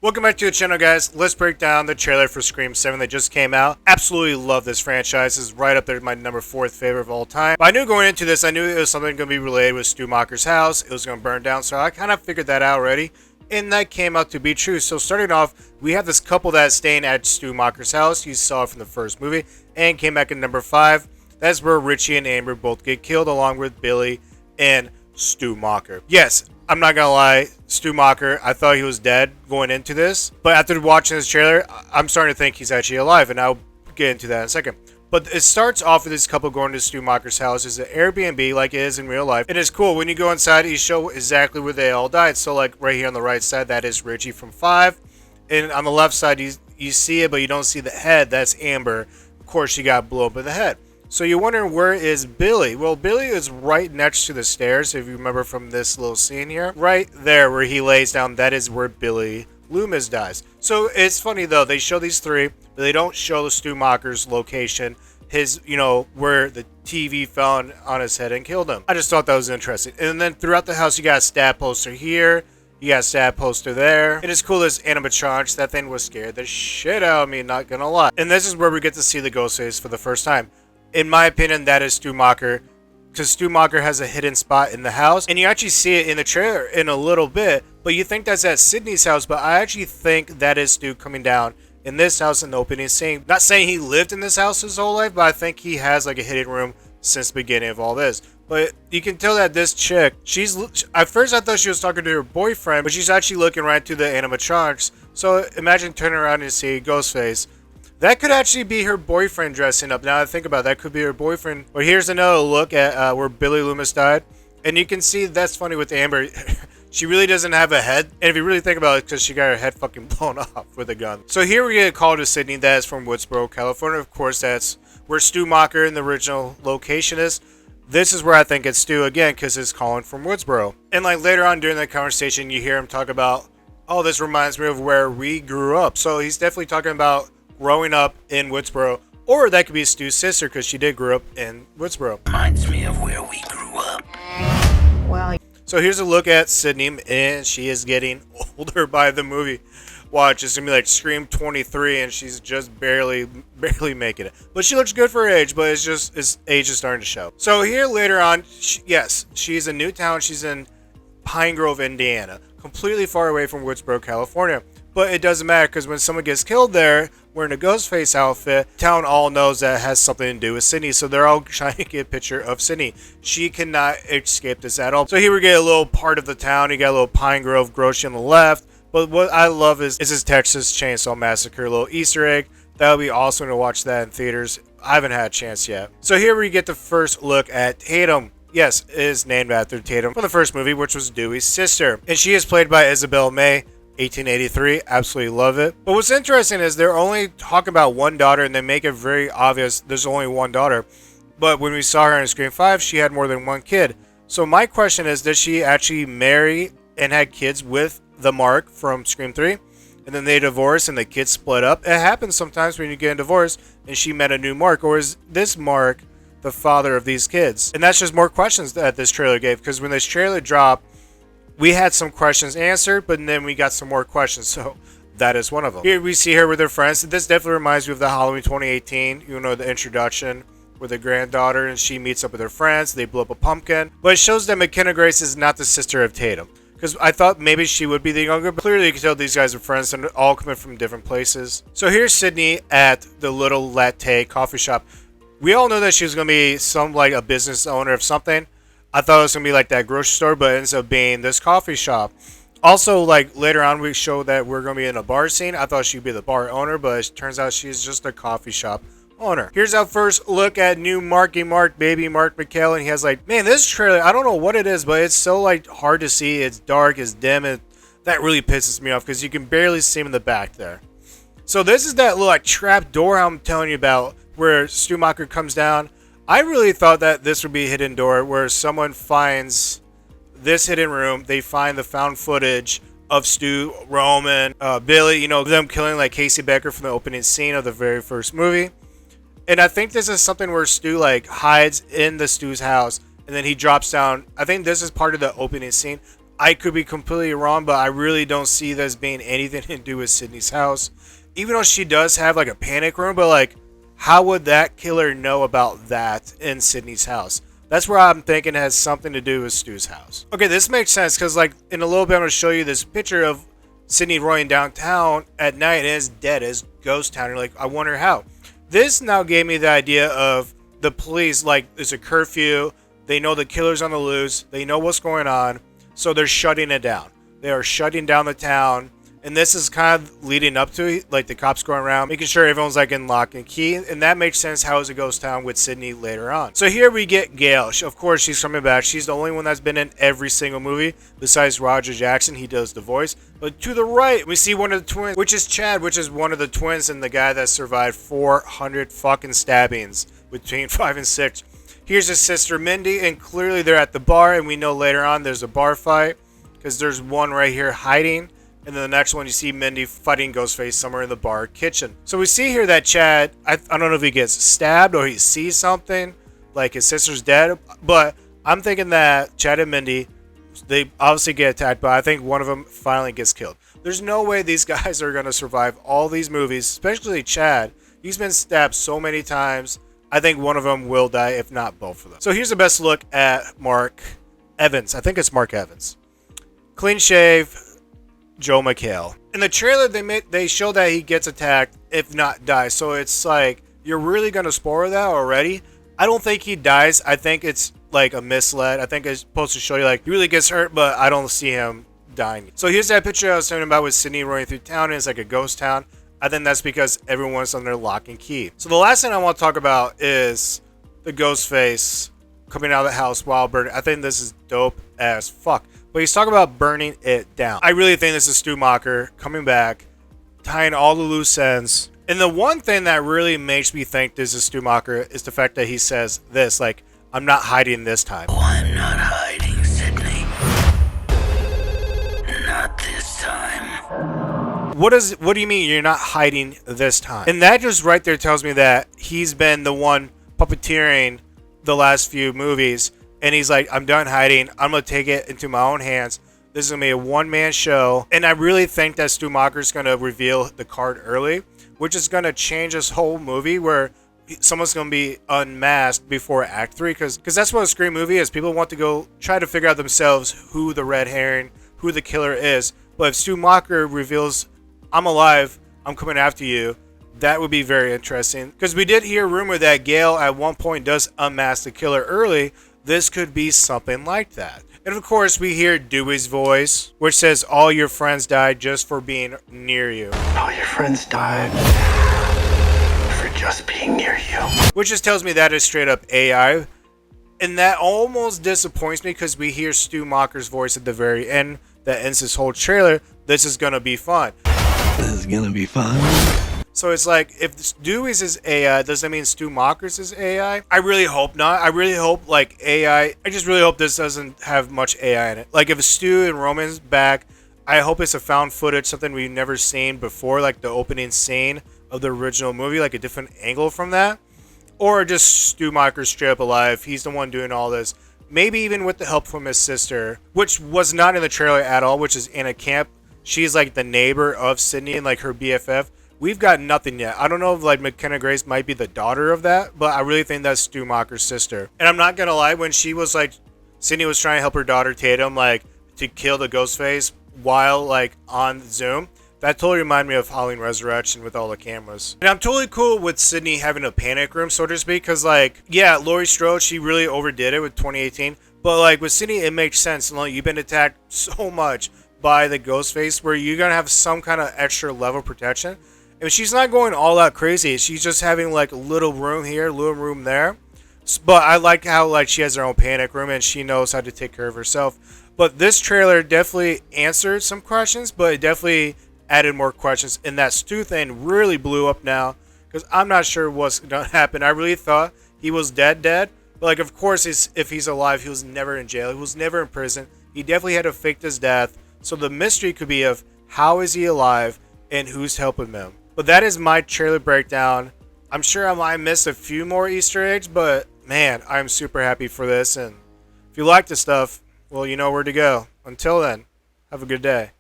Welcome back to the channel, guys. Let's break down the trailer for Scream 7 that just came out. Absolutely love this franchise. It's right up there with my number 4 favorite of all time. But I knew going into this, I knew it was something going to be related with Stu Macher's house. It was going to burn down, so I kind of figured that out already. And that came out to be true. So starting off, we have this couple that's staying at Stu Macher's house. You saw it from the first movie and came back in number 5. That's where Richie and Amber both get killed along with Billy and Stu Macher. Yes, I'm not gonna lie, Stu Macher, I thought he was dead going into this, but after watching this trailer, I'm starting to think he's actually alive, and I'll get into that in a second. But it starts off with this couple going to Stu Macher's house. It's an Airbnb like it is in real life. And it's cool. When you go inside, you show exactly where they all died. So like right here on the right side, that is Richie from 5. And on the left side, you see it, but you don't see the head. That's Amber. Of course, she got blown up in the head. So you're wondering, where is Billy? Well, Billy is right next to the stairs, if you remember from this little scene here. Right there where he lays down, that is where Billy Loomis dies. So it's funny, though. They show these three, but they don't show the Stu Macher's location, his, where the TV fell on his head and killed him. I just thought that was interesting. And then throughout the house, you got a stab poster here. You got a stab poster there. It is cool, this animatronics. That thing was scared the shit out of me, not gonna lie. And this is where we get to see the ghost face for the first time. In my opinion, that is Stu Macher, because Stu Macher has a hidden spot in the house, and you actually see it in the trailer in a little bit, but you think that's at Sydney's house, but I actually think that is Stu coming down in this house in the opening scene. Not saying he lived in this house his whole life, but I think he has like a hidden room since the beginning of all this. But you can tell that this chick, at first I thought she was talking to her boyfriend, but she's actually looking right to the animatronics. So imagine turning around and see Ghostface. That could actually be her boyfriend dressing up. Now I think about it, that could be her boyfriend. But here's another look at where Billy Loomis died. And you can see that's funny with Amber. She really doesn't have a head. And if you really think about it, because she got her head fucking blown off with a gun. So here we get a call to Sydney that is from Woodsboro, California. Of course, that's where Stu Macher in the original location is. This is where I think it's Stu again, because it's calling from Woodsboro. And like later on during that conversation, you hear him talk about, oh, this reminds me of where we grew up. So he's definitely talking about growing up in Woodsboro, or that could be Stu's sister, because she did grow up in Woodsboro. Reminds me of where we grew up. Well, so here's a look at Sydney, and she is getting older by the movie. Watch, it's gonna be like Scream 23, and she's just barely making it. But she looks good for her age, but it's age is starting to show. So here later on, she's in Newtown. She's in Pine Grove, Indiana, completely far away from Woodsboro, California. But it doesn't matter, because when someone gets killed there, wearing a Ghostface outfit, town all knows that it has something to do with Sydney. So they're all trying to get a picture of Sydney. She cannot escape this at all. So here we get a little part of the town. You got a little Pine Grove grocery on the left. But what I love is this Texas Chainsaw Massacre, a little Easter egg. That would be awesome to watch that in theaters. I haven't had a chance yet. So here we get the first look at Tatum. Yes, it is named after Tatum from the first movie, which was Dewey's sister. And she is played by Isabel May. 1883, absolutely love it. But what's interesting is they're only talking about one daughter, and they make it very obvious there's only one daughter. But when we saw her in Scream 5, she had more than one kid. So my question is, did she actually marry and had kids with the Mark from Scream 3? And then they divorced and the kids split up? It happens sometimes when you get a divorce and she met a new Mark. Or is this Mark the father of these kids? And that's just more questions that this trailer gave, because when this trailer dropped, we had some questions answered, but then we got some more questions, so that is one of them. Here we see her with her friends. This definitely reminds me of the Halloween 2018, the introduction with the granddaughter, and she meets up with her friends. They blow up a pumpkin. But it shows that McKenna Grace is not the sister of Tatum, because I thought maybe she would be the younger, but clearly you can tell these guys are friends and all coming from different places. So here's Sydney at the Little Latte coffee shop. We all know that she was going to be a business owner of something. I thought it was going to be like that grocery store, but it ends up being this coffee shop. Also, like later on, we show that we're going to be in a bar scene. I thought she'd be the bar owner, but it turns out she's just a coffee shop owner. Here's our first look at new Marky Mark, baby Mark McHale, and he has man, this trailer, I don't know what it is, but it's so hard to see. It's dark, it's dim, and that really pisses me off, because you can barely see him in the back there. So this is that little trap door I'm telling you about, where Stu Macher comes down. I really thought that this would be a hidden door where someone finds this hidden room. They find the found footage of Stu, Roman, Billy, them killing Casey Becker from the opening scene of the very first movie. And I think this is something where Stu hides in the Stu's house, and then he drops down. I think this is part of the opening scene. I could be completely wrong, but I really don't see this being anything to do with Sydney's house. Even though she does have like a panic room, but like, how would that killer know about that in Sydney's house? That's where I'm thinking it has something to do with Stu's house. Okay, this makes sense because like in a little bit I'm going to show you this picture of Sydney rolling downtown at night and it's dead as ghost town. You're like, I wonder how. This now gave me the idea of the police, like there's a curfew, they know the killer's on the loose, they know what's going on, so they're shutting it down. They are shutting down the town. And this is kind of leading up to it, like the cops going around, making sure everyone's like in lock and key. And that makes sense how it's a ghost town with Sydney later on. So here we get Gail. Of course, she's coming back. She's the only one that's been in every single movie besides Roger Jackson. He does the voice. But to the right, we see one of the twins, which is Chad, which is one of the twins and the guy that survived 400 fucking stabbings between 5 and 6. Here's his sister Mindy, and clearly they're at the bar. And we know later on there's a bar fight because there's one right here hiding. And then the next one, you see Mindy fighting Ghostface somewhere in the bar kitchen. So we see here that Chad, I don't know if he gets stabbed or he sees something, like his sister's dead. But I'm thinking that Chad and Mindy, they obviously get attacked, but I think one of them finally gets killed. There's no way these guys are going to survive all these movies, especially Chad. He's been stabbed so many times. I think one of them will die, if not both of them. So here's the best look at Mark Evans. I think it's Mark Evans. Clean shave. Joe McHale. In the trailer, they show that he gets attacked, if not dies. So it's like, you're really going to spoil that already? I don't think he dies. I think it's like a misled. I think it's supposed to show you like he really gets hurt, but I don't see him dying. So here's that picture I was talking about with Sydney running through town. And it's like a ghost town. I think that's because everyone's under lock and key. So the last thing I want to talk about is the ghost face coming out of the house while burning. I think this is dope as fuck. But he's talking about burning it down. I really think this is Stu Macher coming back, tying all the loose ends. And the one thing that really makes me think this is Stu Macher is the fact that he says this, like, I'm not hiding this time. Oh, I'm not hiding, Sydney. Not this time. What do you mean you're not hiding this time? And that just right there tells me that he's been the one puppeteering the last few movies. And he's like, I'm done hiding. I'm going to take it into my own hands. This is going to be a one-man show. And I really think that Stu Macher's going to reveal the card early, which is going to change this whole movie where someone's going to be unmasked before Act 3. Because that's what a Scream movie is. People want to go try to figure out themselves who the red herring, who the killer is. But if Stu Macher reveals, I'm alive, I'm coming after you, that would be very interesting. Because we did hear a rumor that Gail at one point does unmask the killer early. This could be something like that. And of course, we hear Dewey's voice, which says, all your friends died just for being near you. All your friends died for just being near you. Which just tells me that is straight up AI. And that almost disappoints me because we hear Stu Macher's voice at the very end that ends this whole trailer. This is going to be fun. This is gonna be fun. So it's like, if Dewey's is AI, does that mean Stu Macher's is AI? I really hope not. I really hope, like, AI... I just really hope this doesn't have much AI in it. Like, if Stu and Roman's back, I hope it's a found footage, something we've never seen before, like the opening scene of the original movie, like a different angle from that. Or just Stu Macher straight up alive. He's the one doing all this. Maybe even with the help from his sister, which was not in the trailer at all, which is Anna Camp. She's, like, the neighbor of Sydney and, like, her BFF. We've got nothing yet. I don't know if like McKenna Grace might be the daughter of that, but I really think that's Stu Macher's sister. And I'm not gonna lie, when she was like, Sydney was trying to help her daughter Tatum like to kill the Ghostface while like on Zoom, that totally reminded me of Halloween Resurrection with all the cameras. And I'm totally cool with Sydney having a panic room, so to speak, because like, yeah, Laurie Strode, she really overdid it with 2018, but like with Sydney, it makes sense. Like, you've been attacked so much by the Ghostface where you're gonna have some kind of extra level of protection. And she's not going all out crazy. She's just having like a little room here, little room there. But I like how like she has her own panic room and she knows how to take care of herself. But this trailer definitely answered some questions, but it definitely added more questions. And that Stu thing really blew up now because I'm not sure what's going to happen. I really thought he was dead. But like, of course, if he's alive, he was never in jail. He was never in prison. He definitely had to fake his death. So the mystery could be of how is he alive and who's helping him. But that is my trailer breakdown. I'm sure I might miss a few more Easter eggs, but man, I'm super happy for this. And if you like this stuff, well, you know where to go. Until then, have a good day.